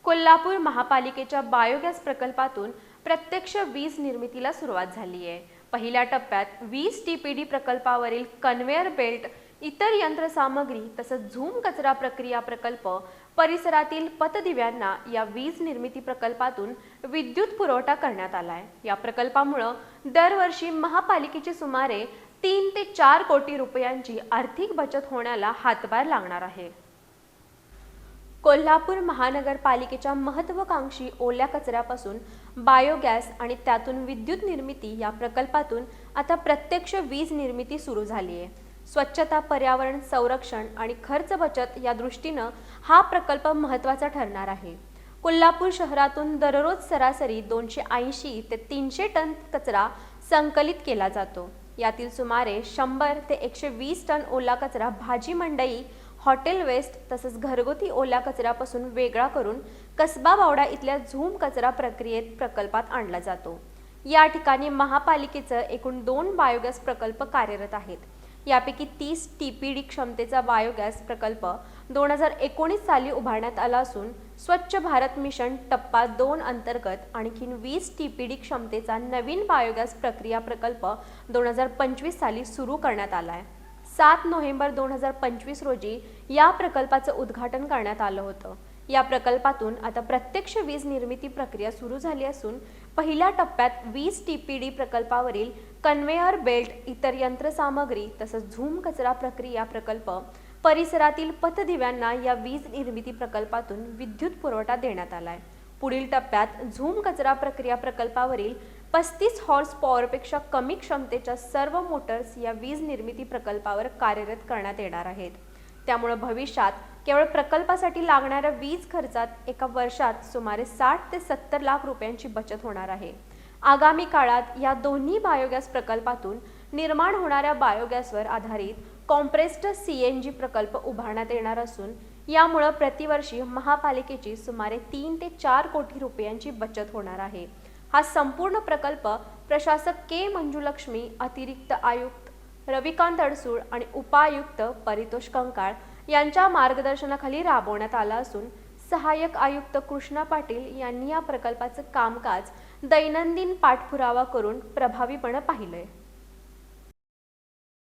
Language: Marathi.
कोल्हापूर महापालिकेच्या बायोगॅस प्रकल्पातून प्रत्यक्ष वीज निर्मितीला सुरुवात झाली आहे। पहिल्या टप्प्यात 20 टीपीडी प्रकल्पावरील कन्व्हेयर बेल्ट, इतर यंत्रसामग्री तसंच झूम कचरा प्रक्रिया प्रकल्प परिसरातील पतदिव्यांना या वीज निर्मिती प्रकल्पातून विद्युत पुरवठा करण्यात आलाय। या प्रकल्पामुळे दरवर्षी महापालिकेची सुमारे 3 ते 4 कोटी रुपयांची आर्थिक बचत होण्याला हातभार लागणार आहे। कोल्हापूर महानगरपालिकेच्या महत्त्वाकांक्षी ओल्या कचऱ्यापासून बायोगॅस आणि त्यातून विद्युत निर्मिती या प्रकल्पातून आता प्रत्यक्ष वीज निर्मिती सुरू झाली आहे। स्वच्छता, पर्यावरण संरक्षण आणि खर्च बचत या दृष्टीने हा प्रकल्प महत्त्वाचा ठरणार आहे। कोल्हापूर शहरातून दररोज सरासरी 280 ते 300 टन कचरा संकलित केला जातो। यातील सुमारे 100 ते 120 टन ओला कचरा भाजी मंडई, हॉटेल वेस्ट तसंच घरगुती ओल्या कचऱ्यापासून वेगळा करून कसबा बावडा इथल्या झूम कचरा प्रक्रियेत प्रकल्पात आणला जातो। या ठिकाणी महापालिकेचे एकूण 2 बायोगॅस प्रकल्प कार्यरत आहेत। यापैकी 30 टीपीडी क्षमतेचा बायोगॅस प्रकल्प 2019 साली उभारण्यात आला असून स्वच्छ भारत मिशन टप्पा 2 अंतर्गत आणखीन 20 टीपीडी क्षमतेचा नवीन बायोगॅस प्रक्रिया प्रकल्प 2025 साली सुरू करण्यात आला आहे। 7 नोव्हेंबर 2025 रोजी या प्रकल्पाचं उद्घाटन करण्यात आलं होतं। या प्रकल्पातून आता प्रत्यक्ष वीज निर्मिती प्रक्रिया सुरू झाली असून पहिल्या टप्प्यात 20 टीपीडी प्रकल्पावरील कन्व्हेयर बेल्ट, इतर यंत्रसामग्री तसंच झूम कचरा प्रक्रिया प्रकल्प परिसरातील पतदिव्यांना या वीज निर्मिती प्रकल्पातून विद्युत पुरवठा देण्यात आलाय। पुढील टप्प्यात झूम कचरा प्रक्रिया प्रकल्पावरील 35 हॉर्स पॉवरपेक्षा कमी क्षमतेच्या सर्व मोटर्स या वीज निर्मिती प्रकल्पावर कार्यरत करण्यात येणार आहेत। त्यामुळे भविष्यात केवळ प्रकल्पासाठी लागणाऱ्या वीज खर्चात एका वर्षात सुमारे 60 ते 70 लाख रुपयांची बचत होणार आहे। आगामी काळात या दोन्ही बायोगॅस प्रकल्पातून निर्माण होणाऱ्या बायोगॅसवर आधारित कॉम्प्रेस्ड सीएनजी प्रकल्प उभारण्यात येणार असून यामुळे प्रतिवर्षी महापालिकेची सुमारे 3 ते 4 कोटी रुपयांची बचत होणार आहे। हा संपूर्ण प्रकल्प प्रशासक के मंजुलक्ष्मी, अतिरिक्त आयुक्त रविकांत अडसूळ आणि उपायुक्त परितोष कंकाळ यांच्या मार्गदर्शनाखाली राबवण्यात आला असून सहाय्यक आयुक्त कृष्णा पाटील यांनी या प्रकल्पाचं कामकाज दैनंदिन पाठपुरावा करून प्रभावीपणे पाहिलंय।